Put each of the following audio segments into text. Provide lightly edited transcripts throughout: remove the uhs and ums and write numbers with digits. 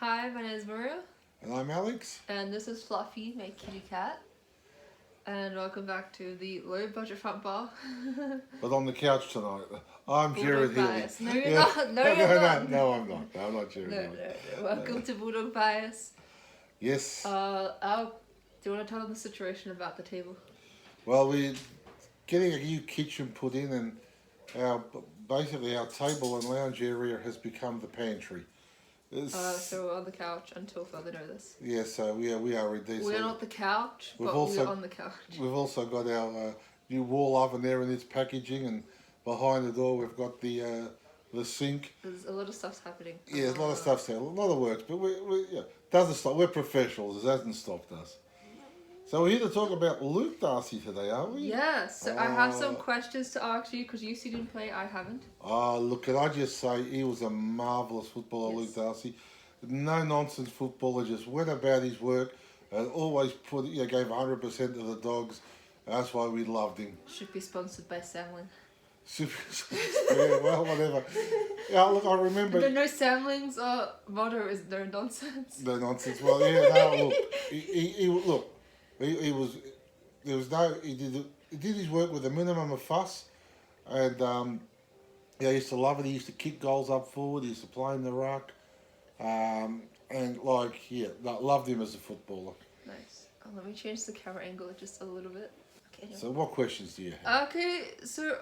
Hi, my name is Maria, And I'm Alex. and this is Fluffy, my kitty cat. And welcome back to the low budget front bar. But on the couch tonight, I'm Bulldog Jared Healy. Bias. No, you're not. No, you're not. No, I'm not. No, I'm not Jared No, Healy. no, no. Welcome to Bulldog Bias. Yes. Do you want to tell them the situation about the table? Well, we're getting a new kitchen put in, and basically our table and lounge area has become the pantry. So we're on the couch until further notice. Yeah, so we are indeed. We're not the couch, but we're on the couch. We've also got our new wall oven there in its packaging, and behind the door we've got the sink. There's a lot of stuff's happening. Yeah, there's a lot of stuff there, a lot of work, but we doesn't stop. We're professionals. It hasn't stopped us. So we're here to talk about Luke Darcy today, aren't we? Yeah, so I have some questions to ask you because you see him play, I haven't. Look, can I just say he was a marvellous footballer, Yes. Luke Darcy. No nonsense footballer, just went about his work and always gave 100% to the dogs. That's why we loved him. Should be sponsored by Samling. Yeah, well, whatever. Yeah, look, I remember. The No Samling's motto is no nonsense. No nonsense. Well, yeah, no, look, he was. There was no. He did his work with a minimum of fuss, and I used to love it. He used to kick goals up forward. He used to play in the ruck, and loved him as a footballer. Nice. Let me change the camera angle just a little bit. Okay. So, what questions do you have? Okay, so,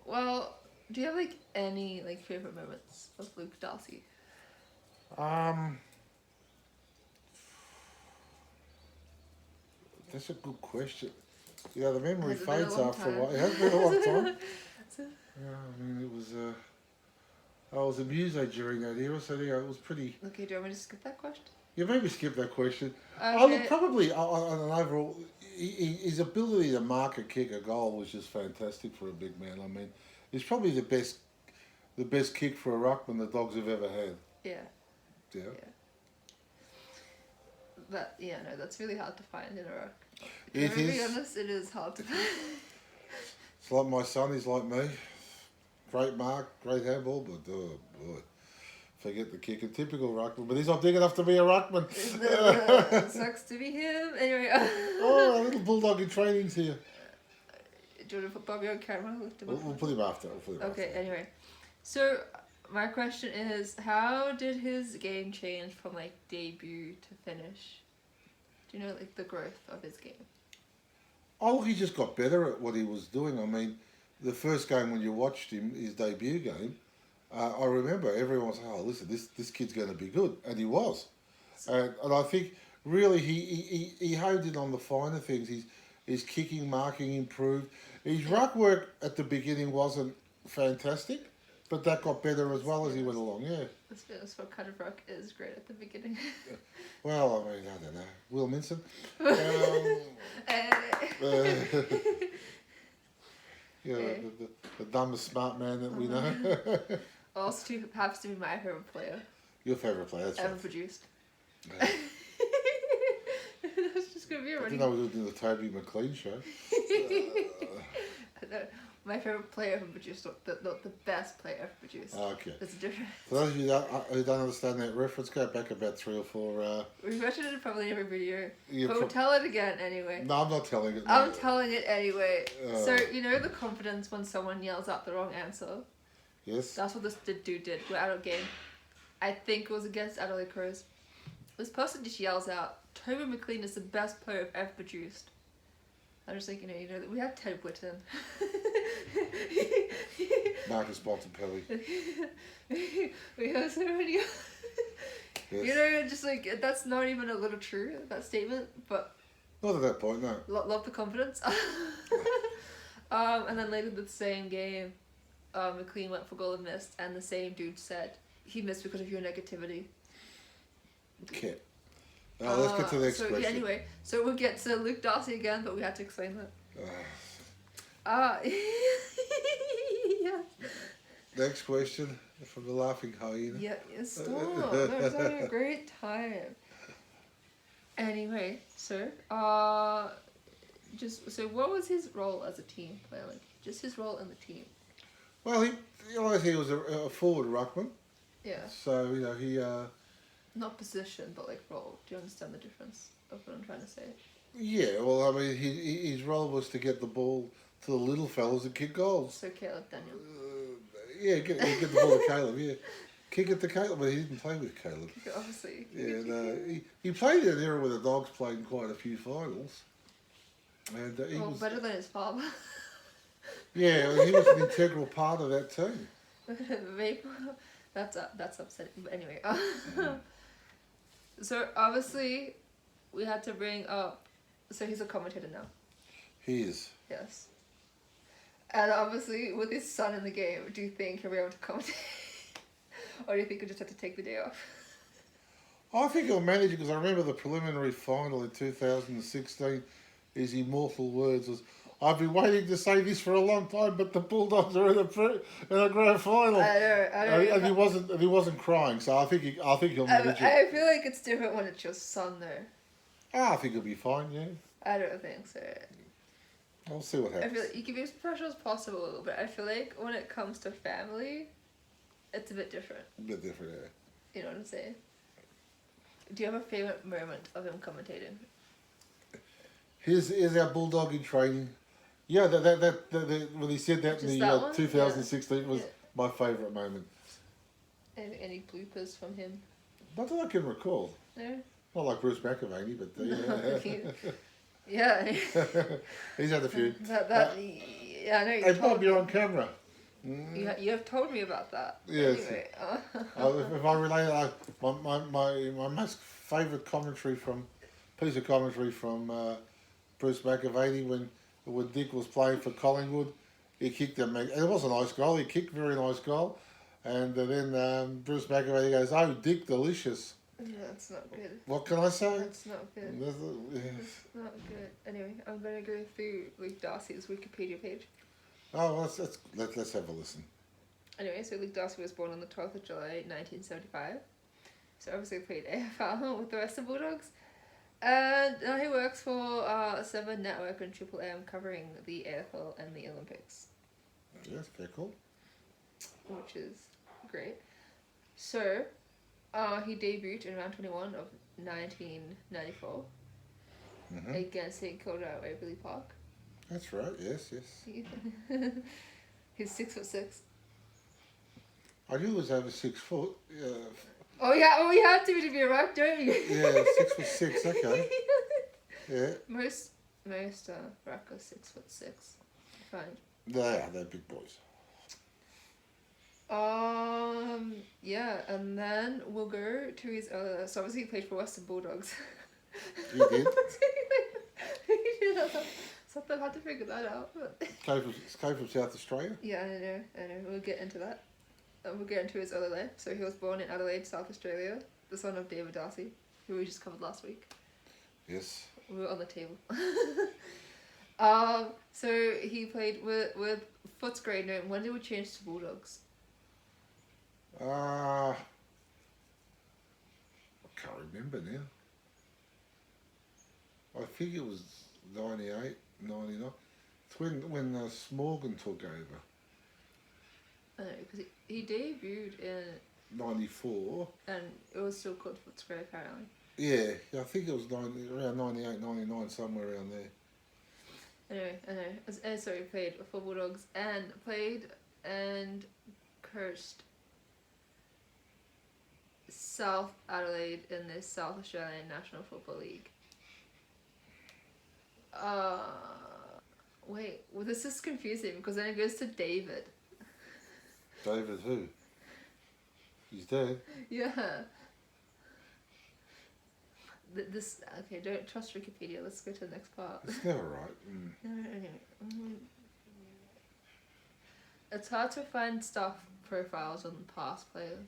well, do you have any favorite moments of Luke Darcy? That's a good question. The memory Has it been a fades long after a time? while. It has been a long time. Yeah, I mean, it was. I was a muso during that era, so it was pretty. Okay, do you want me to skip that question? Yeah, maybe skip that question. Okay. Look, probably on an overall, his ability to mark a kick a goal was just fantastic for a big man. I mean, he's probably the best kick for a ruckman the Dogs have ever had. Yeah. Yeah. But, yeah, no, that's really hard to find in a ruck. It To be is. honest, it is hard to find. It's like my son. He's like me. Great mark, great handball, but oh boy, forget the kick. A typical ruckman, but he's not big enough to be a ruckman. Sucks to be him. Anyway. Oh, a little bulldog in training's here. Do you want to put Bobby on camera? Lift him up. We'll put him after. Okay, anyway. So, my question is, how did his game change from, debut to finish? Do you know, the growth of his game? Oh, he just got better at what he was doing. I mean, the first game when you watched him, his debut game, I remember everyone was saying, oh, listen, this kid's going to be good. And he was. And I think, really, he honed in on the finer things. His kicking, marking improved. His ruck work at the beginning wasn't fantastic, but that got better as well as he went along, yeah. Let's be honest, what kind of ruck is great at the beginning? Well, I mean, I don't know. Will Minson? The dumbest smart man that we know. Also, happens to be my favourite player Your favourite player, that's ever right. produced. Yeah. That's just going to be a I running... didn't know we were doing the Toby McLean show. No, my favourite player ever produced, not the best player ever produced. Okay. There's a difference. For those of you who don't understand that reference, go back about 3 or 4... We've mentioned it probably every video, Yeah, but we'll tell it again anyway. No, I'm not telling it. I'm telling it anyway. Oh. So, you know the confidence when someone yells out the wrong answer? Yes? That's what this dude did. We're out of game. I think it was against Adelaide Crows. This person just yells out, Toby McLean is the best player I've ever produced. I'm just like, that we have Ted Whitten. Marcus Bontempelli. We have so many... Yes. Just that's not even a little true, that statement, but... Not at that point, no. Love the confidence. And then later the same game, McLean went for goal and missed, and the same dude said he missed because of your negativity. Okay. Now let's get to the next question. Yeah, anyway, so we'll get to Luke Darcy again, but we had to explain that. Yeah. Next question from the Laughing Hyena. Yeah, stop. I was having a great time. Anyway, so what was his role as a team player? Just his role in the team. Well, he was a forward ruckman. Yeah. So Not position, but like role. Do you understand the difference of what I'm trying to say? Yeah, well, I mean, his role was to get the ball to the little fellas and kick goals. So Caleb Daniel. Yeah, get the ball to Caleb, yeah. Kick it to Caleb, but he didn't play with Caleb. Obviously. Yeah, no, he played in an era where the Dogs played in quite a few finals. And he was better than his father. Yeah, he was an integral part of that team. That's upsetting. But anyway, so obviously we had to bring up. So he's a commentator now. He is. Yes. And obviously, with his son in the game, do you think he'll be able to commentate, or do you think he'll just have to take the day off? I think he'll manage it because I remember the preliminary final in 2016. His immortal words was, "I've been waiting to say this for a long time, but the Bulldogs are in a grand final." I know. And he wasn't crying, so I think he'll manage it. I feel like it's different when it's your son, though. I think he'll be fine. Yeah. I don't think so. I'll see what happens. I feel like you can be as professional as possible, but I feel like when it comes to family, it's a bit different. A bit different, yeah. You know what I'm saying? Do you have a favourite moment of him commentating? Here's our Bulldog in training. Yeah, that when he said that Just in that the one? 2016 was my favourite moment. Any bloopers from him? Not that I can recall. No? Not like Bruce McAvaney, but Yeah. He's had a few. Yeah, I know. Hey Bob, you're on camera. You have told me about that. Yes. Anyway. If I relate, my most favourite piece of commentary from Bruce McAvaney when Dick was playing for Collingwood, he kicked it was a nice goal. He kicked a very nice goal, and then Bruce McAvaney goes, "Oh, Dick, delicious." Yeah, that's not good. What can I say? That's not good. That's not good. Anyway, I'm going to go through Luke Darcy's Wikipedia page. Oh, let's have a listen. Anyway, so Luke Darcy was born on the 12th of July, 1975. So obviously played AFL with the rest of Bulldogs. And now he works for 7 Network and Triple M, covering the AFL and the Olympics. Yes, very cool. Which is great. So, he debuted in round 21 of 1994 against St Kilda at Waverley Park. That's right, yes. He's 6'6". I knew he was over 6 foot. Oh yeah, you have to be a rock, don't you? Yeah, 6'6", okay. Yeah. Most rock are 6'6". Fine. They're big boys. Yeah, and then we'll go to his so obviously he played for Western Bulldogs. He did? Something hard to figure that out. But Came from South Australia? Yeah, I know. We'll get into that. We'll get into his other life. So he was born in Adelaide, South Australia, the son of David Darcy, who we just covered last week. Yes. We were on the table. So he played with Footscray. No, when did we change to Bulldogs? I can't remember now. I think it was 98, 99. It's when Smorgon took over. I know, because he debuted in 94. And it was still called Footscray apparently. Yeah, I think it was around 98, 99, somewhere around there. Anyway, I know. And so he played for Bulldogs and coached South Adelaide in the South Australian National Football League. Wait, well this is confusing because then it goes to David. David who? He's dead. Yeah. Okay, don't trust Wikipedia, let's go to the next part. It's never right. Anyway. It's hard to find stuff profiles on past players.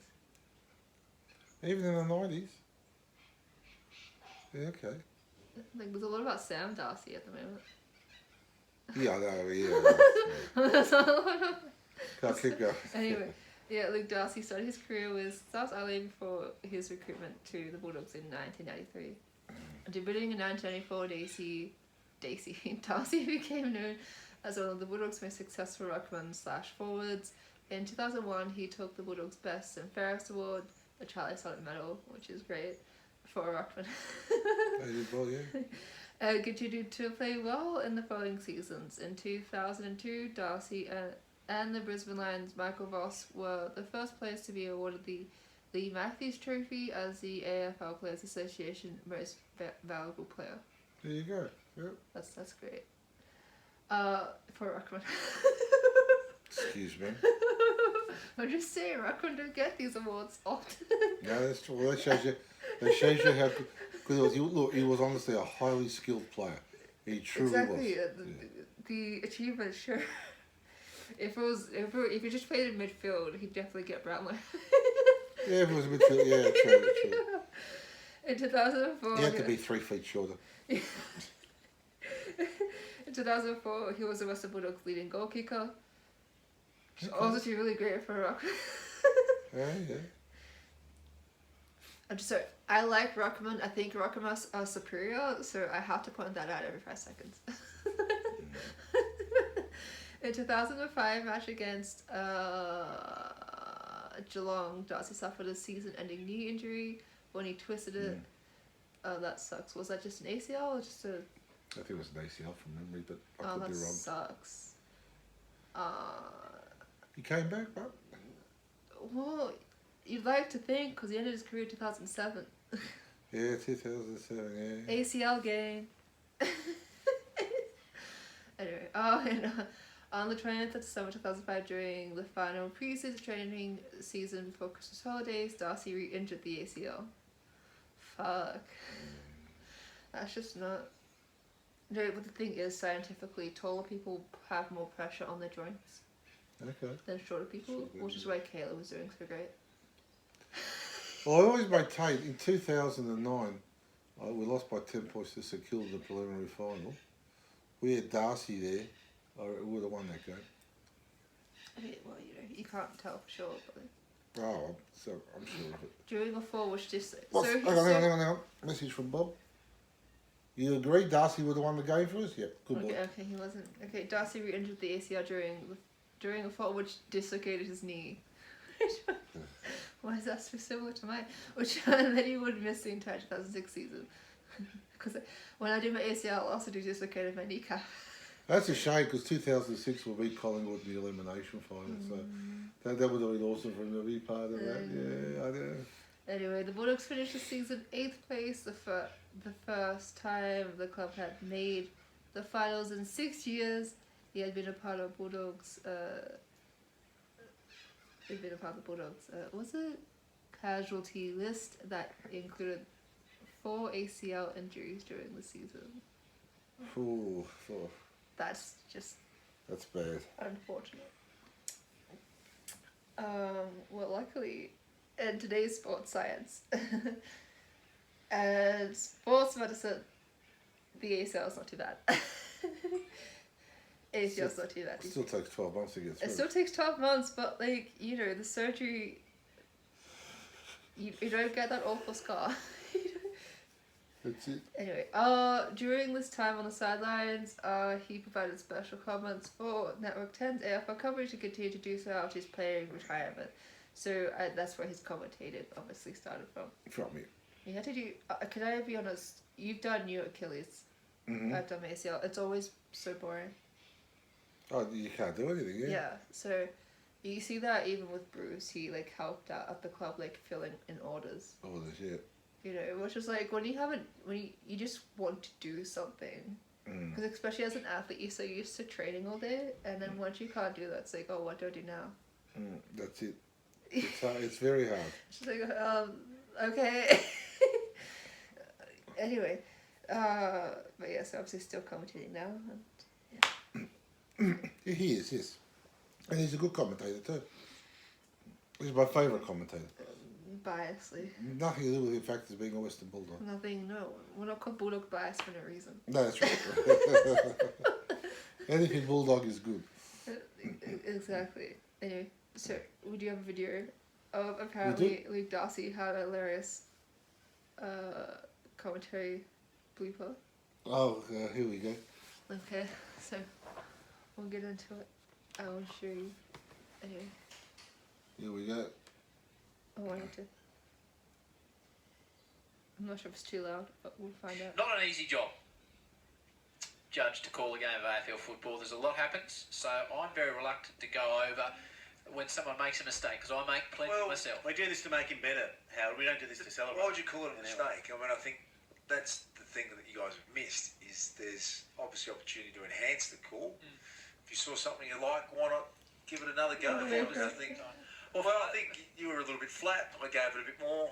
Even in the 90s? Yeah, okay. Like, there's a lot about Sam Darcy at the moment. Yeah, I know, yeah. Can't keep going. Anyway, yeah, Luke Darcy started his career with South Adelaide before his recruitment to the Bulldogs in 1993. Debuting in 1994, Darcy became known as one of the Bulldogs' most successful ruckmen/forwards. In 2001, he took the Bulldogs' Best and Fairest Award the Charlie Solid Medal, which is great for a ruckman. They did well, yeah. Continued to play well in the following seasons. In 2002, Darcy and the Brisbane Lions' Michael Voss were the first players to be awarded the Lee Matthews Trophy as the AFL Players Association Most Valuable Player. There you go. Yep. That's great. For ruckman. Excuse me. I'm just saying, ruckman don't get these awards often. No, that's true. Well, that shows you how good. Because he was honestly a highly skilled player. He truly Exactly. was. The achievement, sure. If he just played in midfield, he'd definitely get Brownlow. Yeah, if it was a midfield, yeah, true. In 2004... He had to be 3 feet shorter. In 2004, he was the Western Bulldogs' leading goal kicker. Okay. Also really great for a ruckman. Yeah. I like ruckman. I think ruckman are superior, so I have to point that out every 5 seconds. In 2005 match against Geelong, Darcy suffered a season-ending knee injury when he twisted it. Oh, that sucks. Was that just an ACL or just a... I think it was an ACL from memory, but I could be wrong. That sucks. He came back, but... Well, you'd like to think, because he ended his career in 2007. Yeah, 2007, yeah. ACL game. Anyway, on the 20th of December 2005, during the final pre-season training season before Christmas holidays, Darcy re-injured the ACL. Fuck. That's just not... No, but the thing is, scientifically, taller people have more pressure on their joints than shorter people, which is why Kayla was doing so great. Well, I always maintain, in 2009, we lost by 10 points to St Kilda in the preliminary final. We had Darcy there. I would have won that game. I mean, well, you can't tell for sure, but... Oh, I'm sure of it. During a fall, which just... Hang on. Message from Bob. You agree Darcy would have won the game for us? Yep, good boy. Okay, he wasn't... Okay, Darcy re-injured the ACL during a fall which dislocated his knee. Why is that so similar to mine? Which then he would miss the entire 2006 season. Because when I do my ACL, I also do dislocated my kneecap. That's a shame because 2006 will beat Collingwood in the elimination final, so that would have been awesome for him to be part of that. Yeah, I know. Anyway, the Bulldogs finished the season 8th place, the first time the club had made the finals in 6 years. He had been a part of Bulldogs. Was it casualty list that included 4 ACL injuries during the season. Ooh. That's bad. Unfortunate. Well, luckily, in today's sports science and sports medicine, the ACL is not too bad. ACL's not too bad. It still takes 12 months to get through. It still takes 12 months, but the surgery, you don't get that awful scar. That's it. Anyway, during this time on the sidelines, he provided special comments for Network 10's AFL coverage and continued to do so after his playing retirement. So that's where his commentated obviously started from. From me. You had to do, can I be honest, you've done new Achilles. Mm-hmm. I've done ACL. It's always so boring. Oh, you can't do anything, yeah? Yeah, so you see that even with Bruce, he helped out at the club filling in orders. Orders, yeah. Which is when you just want to do something. Because especially as an athlete, you're so used to training all day, and then once you can't do that, it's what do I do now? That's it. It's hard. It's very hard. It's just okay. Anyway, but yes, obviously still commentating now. He is, yes. And he's a good commentator too. He's my favourite commentator. Biasly. Nothing to do with the fact of being a Western Bulldog. Nothing, no. We're not called Bulldog Bias for no reason. No, that's right. Anything Bulldog is good. Exactly. Anyway, so we do have a video of apparently Luke Darcy had a hilarious commentary blooper. Oh, here we go. Okay, so we'll get into it. I will show you. Anyway. Here we go. I wanted to. I'm not sure if it's too loud, but we'll find out. Not an easy job, Judge, to call a game of AFL football. There's a lot happens, so I'm very reluctant to go over when someone makes a mistake, because I make plenty myself. We do this to make him better, Howard. We don't do this to celebrate. Why would you call it a mistake? I mean, I think that's the thing that you guys have missed, is there's obviously opportunity to enhance the call. If you saw something you like, why not give it another go? Although I think you were a little bit flat, I gave it a bit more.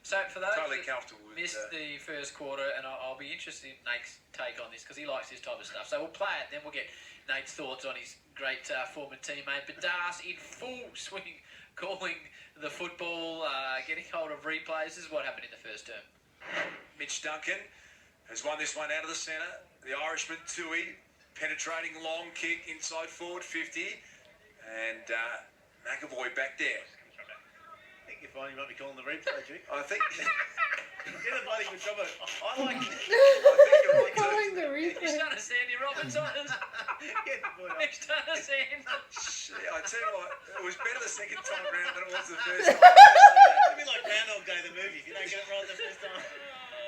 So for those Totally that comfortable with missed the first quarter, and I'll be interested in Nate's take on this, because he likes this type of stuff. So we'll play it, then we'll get Nate's thoughts on his great former teammate. But Darcy in full swing, calling the football, getting hold of replays. This is what happened in the first term. Mitch Duncan has won this one out of the centre. The Irishman, Tui, penetrating long kick inside forward 50. And McAvoy back there. I think you find you might be calling the replay, G. I think... Get a bloody good job of it. I like it. I think you're right, Calling too. the He's replay. done a Sandy Roberts on us. Get the boy up. He's done a Sandy. I tell you what, it was better the second time round than it was the first time. It'd be like Groundhog Day, the movie. If you don't get it right the first time.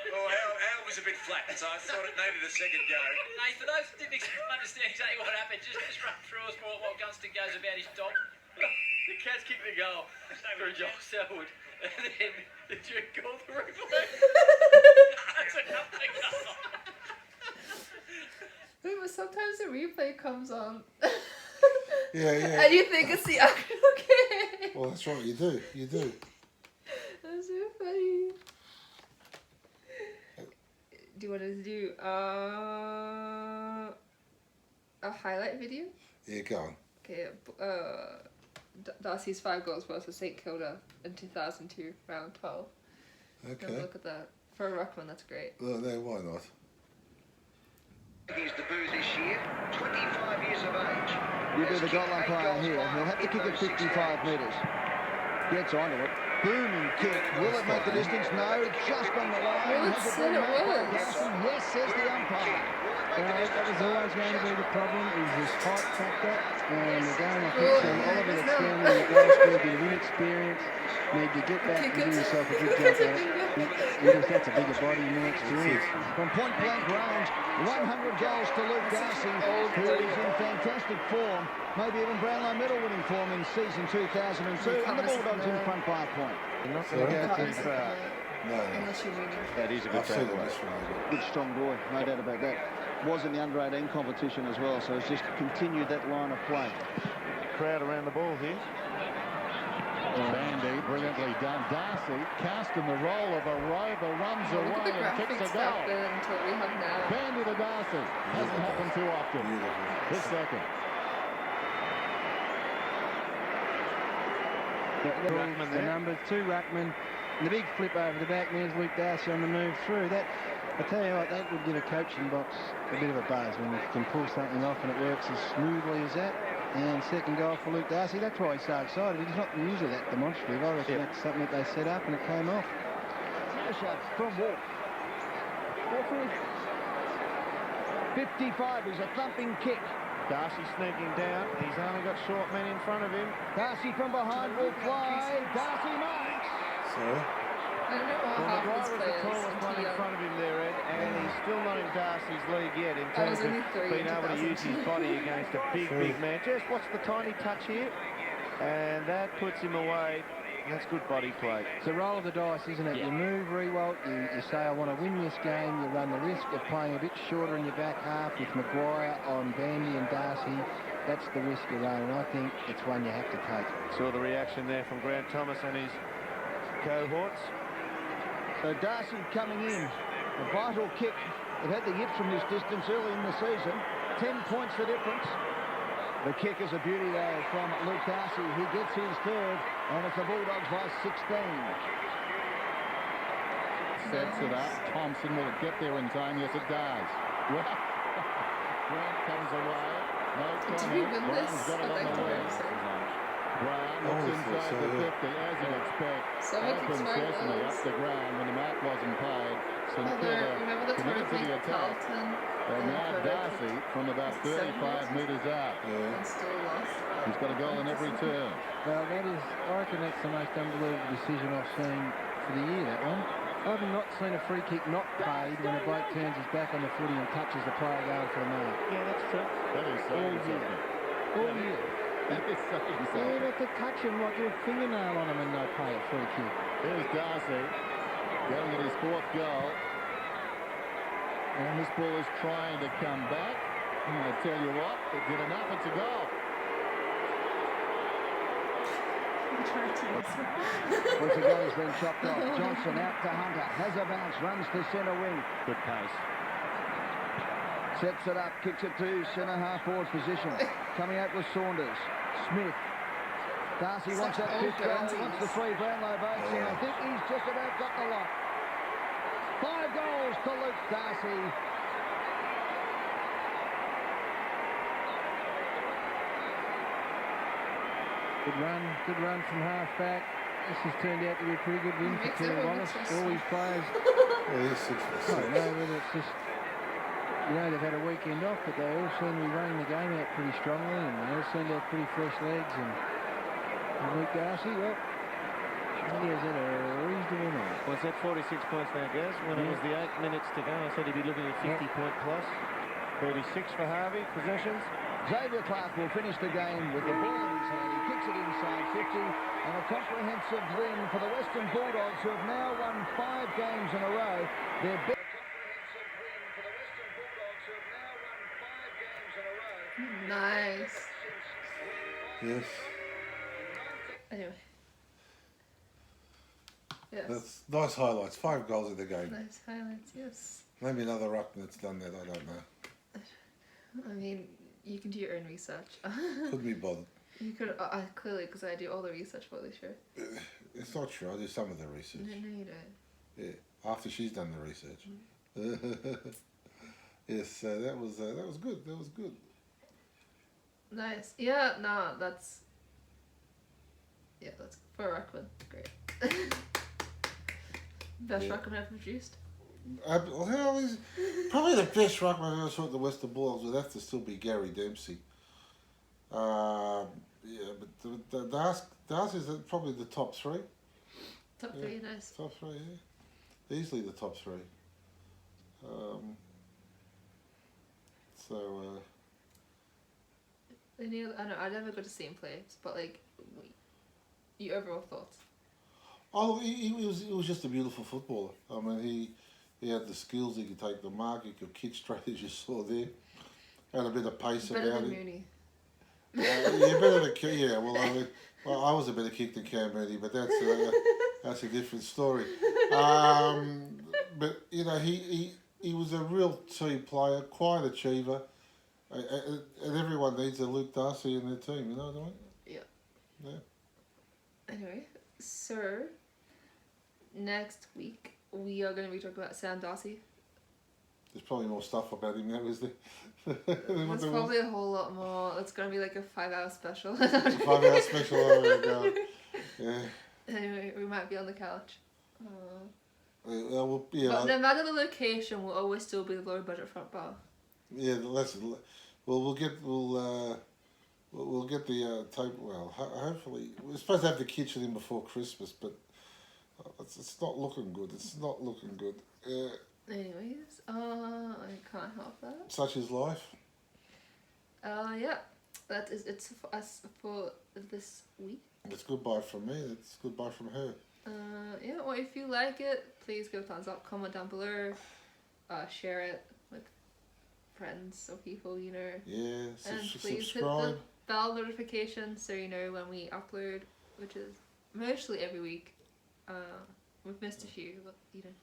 Well, Hal was a bit flat, so I thought it needed a second go. Nate, for those who didn't understand exactly what happened, just run through us what Gunston goes about his dog. The Cats kicked the goal for Joel Selwood, and then the Duke called the replay. That's another goal. Wait, but sometimes the replay comes on. Yeah. And you think it's the actual game. Well, that's right. You do. That's so funny. Do you want to do a highlight video? Yeah, go on. Okay, Darcy's 5 goals versus St Kilda in 2002, round 12. Have a Okay. look at that. For a ruckman, that's great. Well, no, why not? His debut this year, 25 years of age. You do the goal umpire here. He'll have to kick it 55 metres. Gets onto it. Booming kick. Will it make the distance? No. Just on the line. Well, it Has said been it made by was. Darcy? Yes, says the umpire. That was always going to be the problem, is this height factor. And again, I think Well, Sam Oliver there's that's no- down there, goes through a bit of inexperience, need to get back and Kick give it. himself a good Kick jump it. at it. That's a bigger body and more experience. From point blank range, 100 goals to Luke Darcy, who is in fantastic form. Maybe even Brownlow medal winning form in season 2002. And the Bulldogs in front by a point. You're not going to go Can't too miss far. No. Unless you're reading. That is a I've seen it this one. Good strong boy, no doubt about that. Was in the under-18 competition as well, so it's just continued that line of play. Crowd around the ball here. Bandy, brilliantly done. Darcy cast in the role of a rover, runs Look at away the and kicks graphics a goal. back then to what we have now. Bandy to Darcy. Hasn't happened too often. Beautiful. His second. The number 2 ruckman. The big flip over the back. There's Luke Darcy on the move through. That, I tell you what, that would give a coaching box a bit of a buzz when you can pull something off and it works as smoothly as that. And second goal for Luke Darcy. That's why he's so excited. He's not usually that demonstrative. I reckon that's something that they set up and it came off. Shot from Wolf. 55 is a thumping kick. Darcy sneaking down. He's only got short men in front of him. Darcy from behind will fly. Darcy marks. Sorry? I don't know Well, how half McGuire these was the players taller one in until front of him there, Ed, and he's still not in Darcy's league yet in I terms was of only 3 being in able to use his 2002. body against a big man. Just watch the tiny touch here, and that puts him away. That's good body play. It's a roll of the dice, isn't it? Yeah. You move, Rewalt, you say, I want to win this game. You run the risk of playing a bit shorter in your back half with McGuire on Bandy and Darcy. That's the risk you run, and I think it's one you have to take. Saw the reaction there from Grant Thomas and his cohorts. So Darcy coming in. A vital kick. It had the yips from this distance early in the season. 10 points the difference. The kick is a beauty though from Luke Darcy. He gets his third, and it's the Bulldogs by 16. Sets it up. Thompson, will it get there in time? Yes, it does. Grant comes away. No Did we win Brown's this? got it I on think the we wing. did. Brown Oh, looks so inside the yeah. 50, as you'd expect. Someone Open kicks my sesame goals. up the ground when the mark wasn't paid. St Kilda Remember the committed to tournament the attack. Carlton And now Darcy from about 35 metres out. Yeah. and still lost. He's got a goal in every turn. Well, that is, I reckon that's the most unbelievable decision I've seen for the year, that one. I often not seen a free kick not paid when a bloke turns his back on the footy and touches the player going for the mark. Yeah, that's true. That is so All exciting. year. All year. That is so Yeah, exciting. but to touch him like your fingernail on him and no pay a free kick. There's Darcy going at his 4th goal. And this ball is trying to come back. And I tell you what, it did enough. It's a goal. Once again, he's been chopped off. Johnson out to Hunter. Has a bounce. Runs to centre wing. Good pace. Sets it up. Kicks it to centre half forward position. Coming out with Saunders. Smith. Darcy wants that kick goal. Wants the 3 Brownlow votes. And I think he's just about got the lot. 5 goals to Luke Darcy. Good run from half back. This has turned out to be a pretty good win for Terry Wallace. All his players. Yeah, he's 6 for 6. I don't know whether it's just, they've had a weekend off, but they all seem to be running the game out pretty strongly, and they all seem to have pretty fresh legs. And Luke Darcy, well, he has had a reasonable night. Well, it's at 46 points now, guys. When it was the 8 minutes to go, I said he'd be looking at 50-point plus. 36 for Harvey, possessions. Xavier Clark will finish the game with the ball in his hand. He kicks it inside 50, and a comprehensive win for the Western Bulldogs, who have now won 5 games in a row. Their best comprehensive win for the Western Bulldogs, who have now won 5 games in a row. Nice. Yes. Anyway. Yes. That's nice highlights. 5 goals in the game. Nice highlights, yes. Maybe another ruckman that's done that, I don't know. I mean, you can do your own research. Couldn't be bothered. You could, clearly, because I do all the research for this show. It's not true, I do some of the research. No, you don't. Yeah, after she's done the research. Yes, that was good. That was good. Nice. Yeah, no, that's for a ruckman. Great. Best ruckman ever produced. Hell, he's probably the best ruckman I ever saw at the Western Bulldogs would have to still be Gary Dempsey. Yeah, but Darcy's probably the top 3. Top 3, nice. Top 3, yeah. Easily the top 3. I know, I never got to see him play, but like, your overall thoughts? Oh, he was just a beautiful footballer. I mean, he had the skills. He could take the mark. He could kick straight, as you saw there. Had a bit of pace Better about than him. Mooney. Yeah, better than yeah. Well, I was a better kick than Cam Mooney, but that's a different story. But you know, he was a real team player, quiet achiever, and everyone needs a Luke Darcy in their team. You know what I mean? Yeah. Yeah. Anyway, so next week we are going to be talking about Sam Darcy. There's probably more stuff about him now, is there? There's probably a whole lot more. It's going to be like a 5-hour special. 5-hour special. Oh my God. Yeah. Anyway, we might be on the couch. Well, But no matter the location, we'll always still be the low budget front bar. Yeah, we'll get the tape. Well, hopefully we're supposed to have the kitchen in before Christmas, but it's not looking good. It's not looking good. Anyways, I can't help that. Such is life. Yeah, that is it's for us for this week. It's goodbye from me. It's goodbye from her. Yeah. Well, if you like it, please give a thumbs up, comment down below, share it with friends or people you know. Yeah. And please Subscribe. hit the bell notification so you know when we upload, which is mostly every week. We've missed a few, but you know.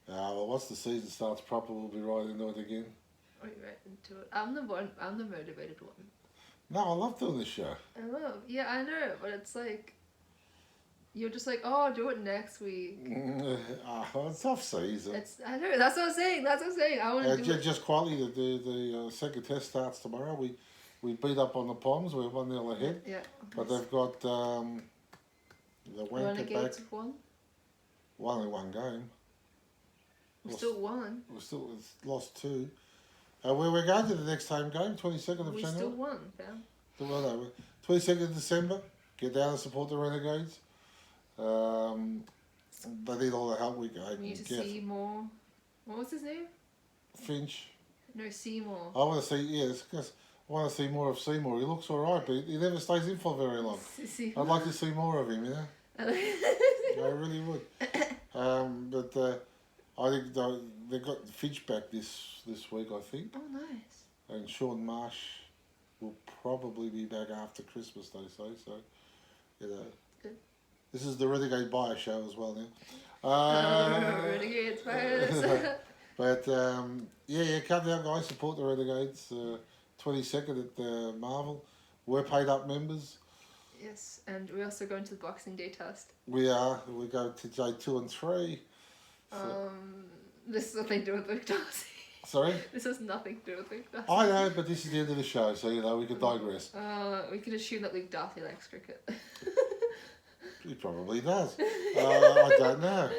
Well, once the season starts proper, we'll be right into it again. Right into it. I'm the motivated one. No, I love doing this show. I love. Yeah, I know, but it's like you're just like, oh, do it next week. It's off season. I know. That's what I'm saying. I want to do it. Just quietly, the second test starts tomorrow. We beat up on the Poms. We're 1-0 ahead. Yeah. But they've got the Wanker Renegades back. won. Only one game. We still won. We still lost 2. We're going to the next home game, 22nd of We January. still won, fam. 22nd of December. Get down and support the Renegades. they need all the help we can We need to get. see more. What was his name? Finch. No, Seymour. I want to see, it's because I want to see more of Seymour. He looks alright, but he never stays in for very long. I'd like to see more of him, you know? I really would. But I think they got Finch back this week, I think. Oh, nice. And Sean Marsh will probably be back after Christmas, they say. So, you know. Good. This is the Renegade Bias show as well now. Renegades Bias. But, yeah, come down, guys. Support the Renegades. 22nd at the Marvel. We're paid up members. Yes, and we're also going to the Boxing Day test. We are. We go to day 2 and 3. So. This has nothing to do with Luke Darcy. Sorry? This has nothing to do with Luke Darcy. I know, but this is the end of the show, so, you know, we could digress. We can assume that Luke Darcy likes cricket. He probably does. I don't know.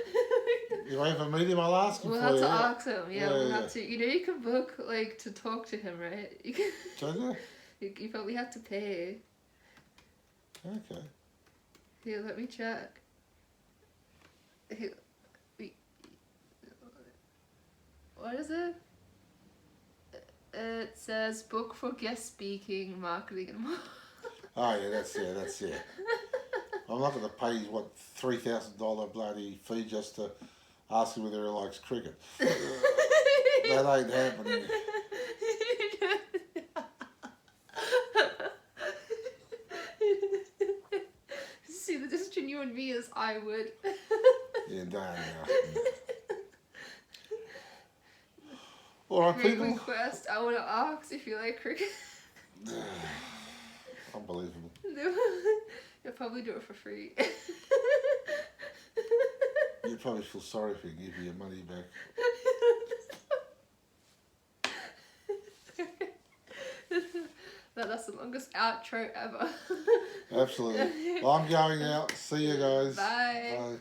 If I ever meet him, I'll ask him We'll for have you. to ask him, we'll yeah. have to. You know, you can book, like, to talk to him, right? You can. Don't you? You probably have to pay. Okay. Here, let me check. What is it? It says book for guest speaking, marketing, and more. Oh, yeah, that's it. I'm not going to pay, what, $3,000 bloody fee just to ask him whether he likes cricket. That ain't happening. See, the difference between you and me is I would. Yeah, no. All right, Great people. request. I want to ask if you like cricket. Unbelievable. You'll probably do it for free. You'd probably feel sorry if you give you your money back. That's the longest outro ever. Absolutely. Well, I'm going out. See you guys. Bye. Bye.